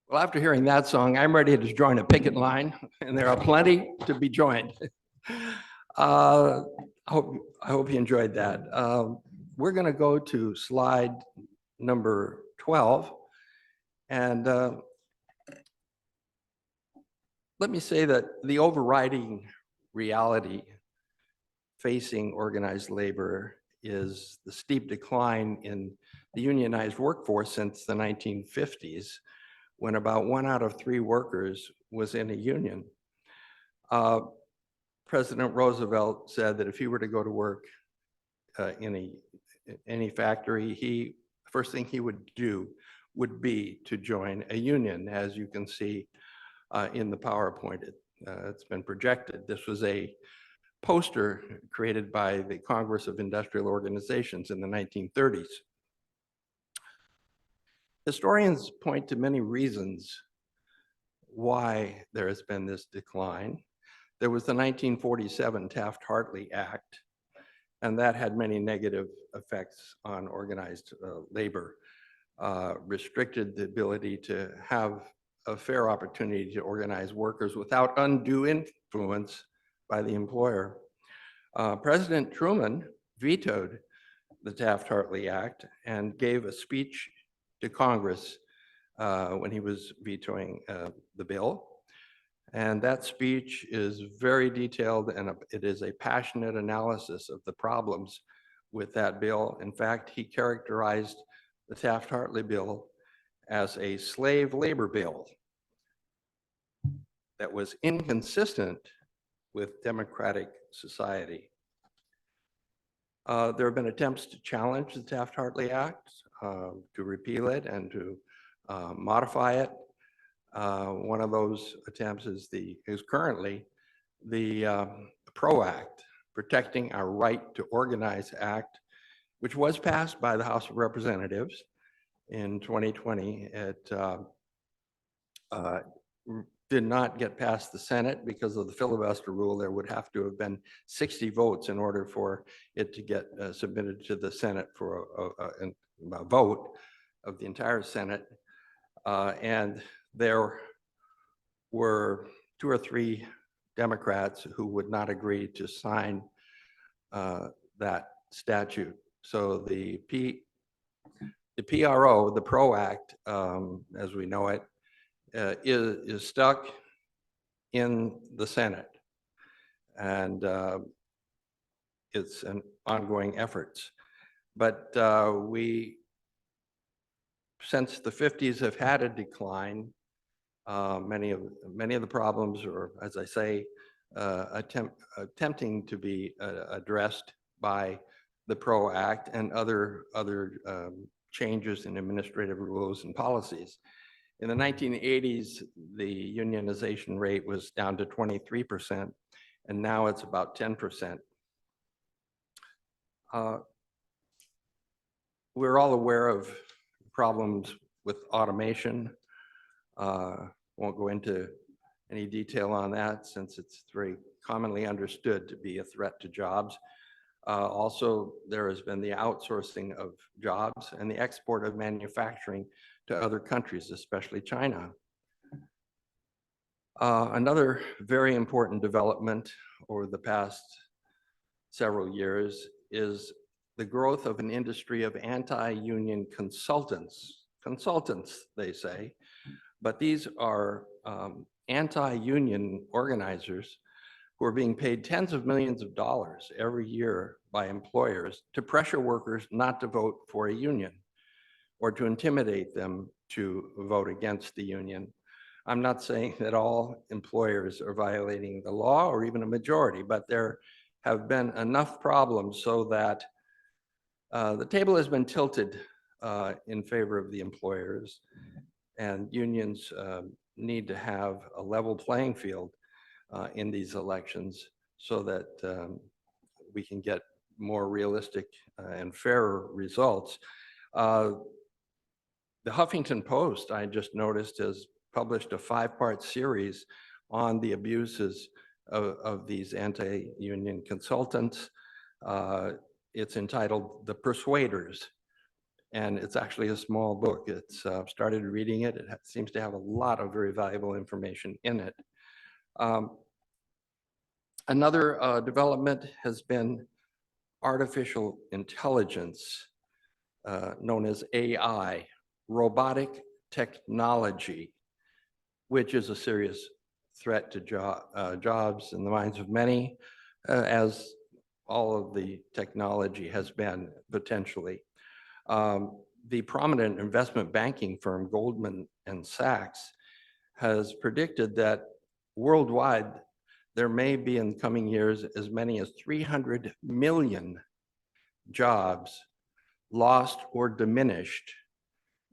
Well, after hearing that song, I'm ready to join a picket line, and there are plenty to be joined. I hope you enjoyed that. We're going to go to slide number 12. And let me say that the overriding reality facing organized labor is the steep decline in the unionized workforce since the 1950s, when about 1 out of 3 workers was in a union. President Roosevelt said that if he were to go to work in any factory, first thing he would do would be to join a union, as you can see in the PowerPoint. It's been projected. This was a poster created by the Congress of Industrial Organizations in the 1930s. Historians point to many reasons why there has been this decline. There was the 1947 Taft-Hartley Act, and that had many negative effects on organized labor, restricted the ability to have a fair opportunity to organize workers without undue influence by the employer. President Truman vetoed the Taft-Hartley Act and gave a speech to Congress when he was vetoing the bill. And that speech is very detailed, and it is a passionate analysis of the problems with that bill. In fact, he characterized the Taft-Hartley bill as a slave labor bill that was inconsistent with democratic society. There have been attempts to challenge the Taft-Hartley Act, to repeal it and to modify it. One of those attempts is currently the PRO Act, Protecting Our Right to Organize Act, which was passed by the House of Representatives in 2020. It did not get past the Senate because of the filibuster rule. There would have to have been 60 votes in order for it to get submitted to the Senate for a vote of the entire Senate. And there were 2 or 3 Democrats who would not agree to sign that statute. So the PRO, the PRO Act, as we know it, is stuck in the Senate, and it's an ongoing efforts. But we, since the 50s, have had a decline. Many of the problems, or as I say, attempting to be addressed by the PRO Act and other changes in administrative rules and policies. In the 1980s, the unionization rate was down to 23%, and now it's about 10%. We're all aware of problems with automation. Won't go into any detail on that since it's very commonly understood to be a threat to jobs. Also, there has been the outsourcing of jobs and the export of manufacturing to other countries, especially China. Another very important development over the past several years is the growth of an industry of anti-union consultants. Consultants, they say, but these are anti-union organizers who are being paid tens of millions of dollars every year by employers to pressure workers not to vote for a union or to intimidate them to vote against the union. I'm not saying that all employers are violating the law or even a majority, but there have been enough problems so that the table has been tilted in favor of the employers, and unions need to have a level playing field in these elections so that we can get more realistic and fairer results. The Huffington Post, I just noticed, has published a 5-part series on the abuses of these anti-union consultants. It's entitled The Persuaders. and it's actually a small book. It's started reading it. It seems to have a lot of very valuable information in it. Another development has been artificial intelligence, known as AI, robotic technology, which is a serious threat to jobs in the minds of many, as all of the technology has been potentially. The prominent investment banking firm Goldman and Sachs has predicted that worldwide there may be in coming years as many as 300 million jobs lost or diminished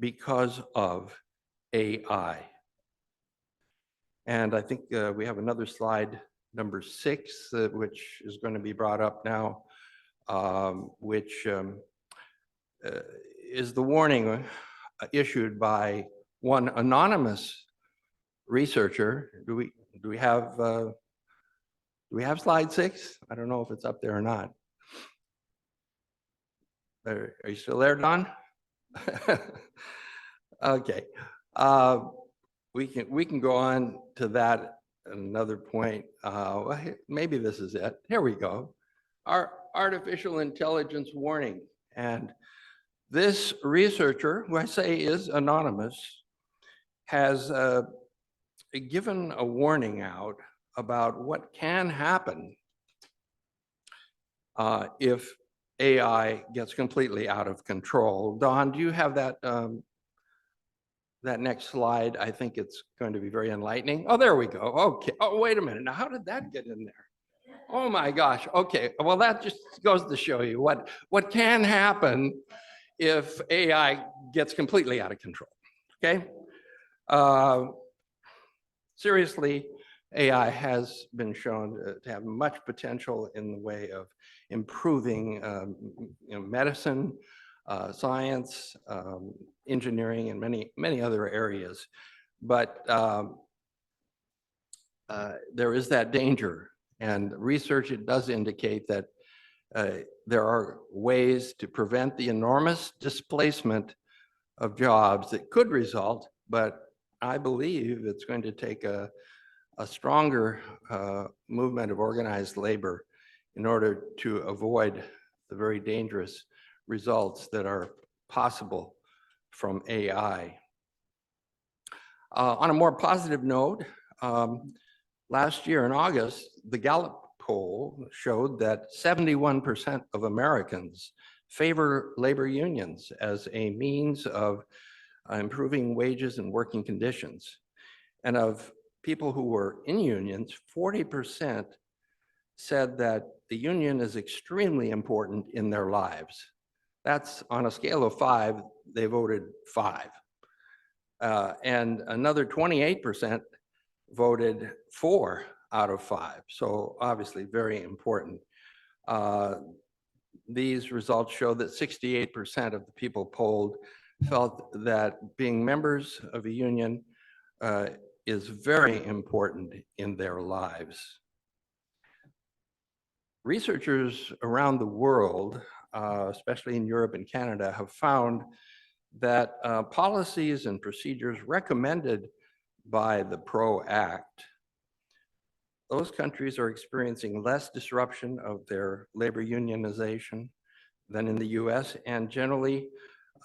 because of AI. And I think we have another slide, number 6, which is going to be brought up now, which is the warning issued by one anonymous researcher. Do we have slide 6? I don't know if it's up there or not. Are you still there, Don? Okay. We can go on to that at another point. Maybe this is it. Here we go. Our artificial intelligence warning. And this researcher, who I say is anonymous, has given a warning out about what can happen if AI gets completely out of control. Don, do you have that that next slide? I think it's going to be very enlightening. Oh, there we go. Okay. Oh, wait a minute. Now, how did that get in there? Oh my gosh. Okay. Well, that just goes to show you what can happen if AI gets completely out of control. Okay. Seriously, AI has been shown to have much potential in the way of improving medicine, science, engineering, and many other areas. But there is that danger, and research does indicate that there are ways to prevent the enormous displacement of jobs that could result, but I believe it's going to take a stronger movement of organized labor in order to avoid the very dangerous results that are possible from AI. On a more positive note, last year in August, the Gallup poll showed that 71% of Americans favor labor unions as a means of improving wages and working conditions. And of people who were in unions, 40% said that the union is extremely important in their lives. That's on a scale of 5, they voted 5. And another 28% voted 4 out of 5. So obviously very important. These results show that 68% of the people polled felt that being members of a union is very important in their lives. Researchers around the world, especially in Europe and Canada, have found that policies and procedures recommended by the PRO Act, those countries are experiencing less disruption of their labor unionization than in the US, and generally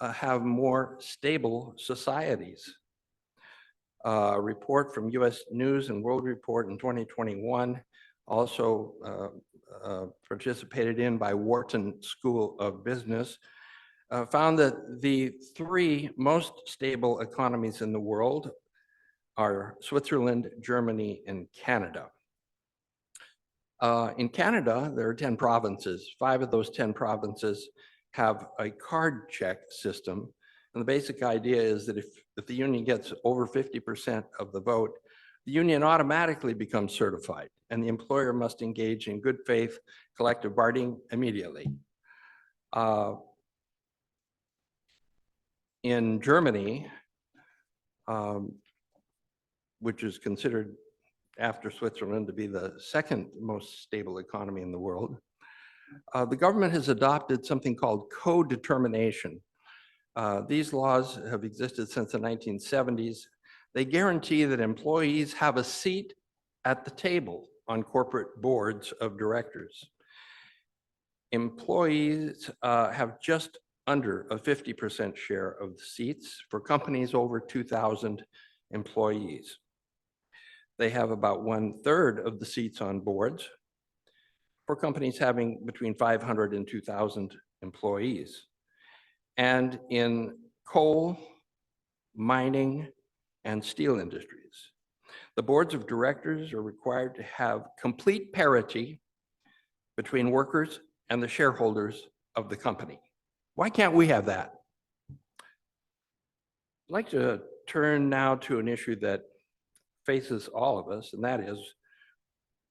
have more stable societies. A report from US News and World Report in 2021, also participated in by Wharton School of Business, found that the 3 most stable economies in the world are Switzerland, Germany, and Canada. In Canada, there are 10 provinces. 5 of those 10 provinces have a card check system. And the basic idea is that if the union gets over 50% of the vote, the union automatically becomes certified, and the employer must engage in good faith collective bargaining immediately. In Germany, which is considered after Switzerland to be the 2nd most stable economy in the world, the government has adopted something called co-determination. These laws have existed since the 1970s. They guarantee that employees have a seat at the table on corporate boards of directors. Employees have just under a 50% share of the seats for companies over 2,000 employees. They have about 1/3 of the seats on boards for companies having between 500 and 2,000 employees. And in coal, mining, and steel industries, the boards of directors are required to have complete parity between workers and the shareholders of the company. Why can't we have that? I'd like to turn now to an issue that faces all of us, and that is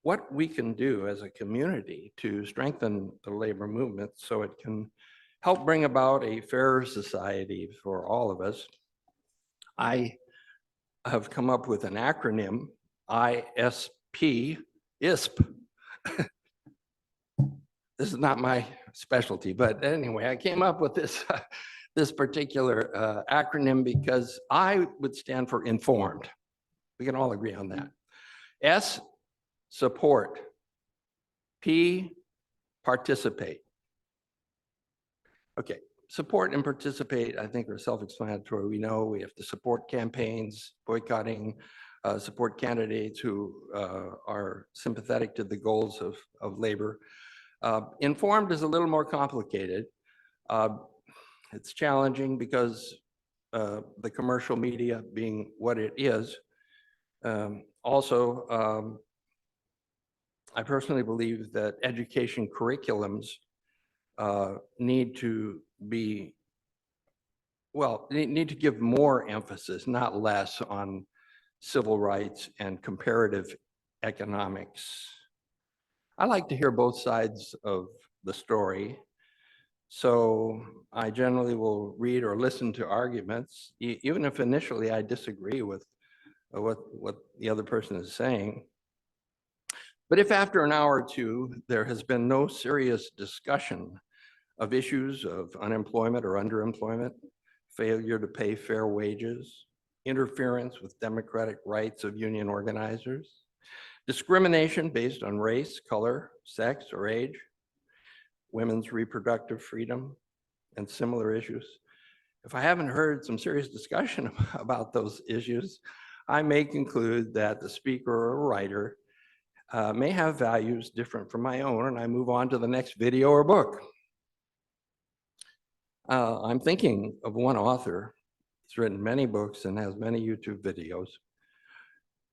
what we can do as a community to strengthen the labor movement so it can help bring about a fairer society for all of us. I have come up with an acronym, ISP. This is not my specialty, but anyway, I came up with this, this particular acronym because I would stand for informed. We can all agree on that. S, support. P, participate. Okay, support and participate, I think, are self-explanatory. We know we have to support campaigns, boycotting, support candidates who are sympathetic to the goals of labor. Informed is a little more complicated. It's challenging because the commercial media being what it is. Also, I personally believe that education curriculums need to be, well, need to give more emphasis, not less, on civil rights and comparative economics. I like to hear both sides of the story, so I generally will read or listen to arguments, even if initially I disagree with what the other person is saying. But if after an hour or two, there has been no serious discussion of issues of unemployment or underemployment, failure to pay fair wages, interference with democratic rights of union organizers, discrimination based on race, color, sex, or age, women's reproductive freedom, and similar issues. If I haven't heard some serious discussion about those issues, I may conclude that the speaker or writer may have values different from my own, and I move on to the next video or book. I'm thinking of one author, he's written many books and has many YouTube videos,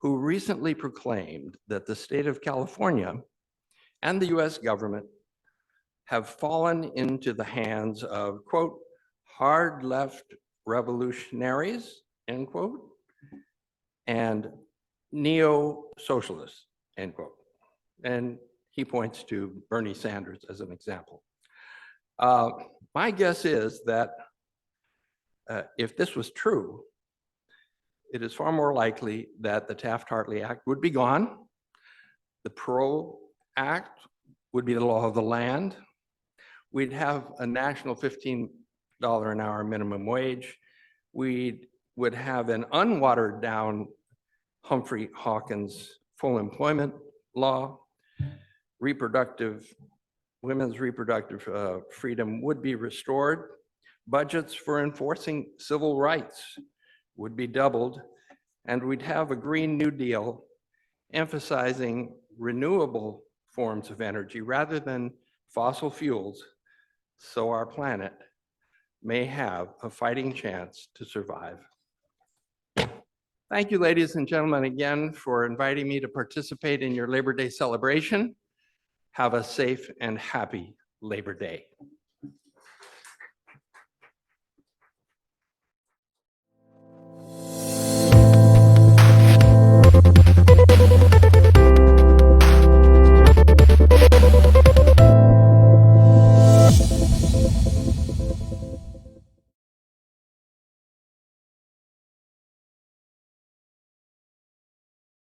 who recently proclaimed that the state of California and the US government have fallen into the hands of, quote, hard left revolutionaries, end quote, and neo-socialists, end quote. And he points to Bernie Sanders as an example. My guess is that if this was true, it is far more likely that the Taft-Hartley Act would be gone. The Parole Act would be the law of the land. We'd have a national $15 an hour minimum wage. We would have an unwatered down Humphrey Hawkins full employment law. Women's reproductive freedom would be restored. Budgets for enforcing civil rights would be doubled, and we'd have a Green New Deal emphasizing renewable forms of energy rather than fossil fuels, so our planet may have a fighting chance to survive. Thank you, ladies and gentlemen, again for inviting me to participate in your Labor Day celebration. Have a safe and happy Labor Day.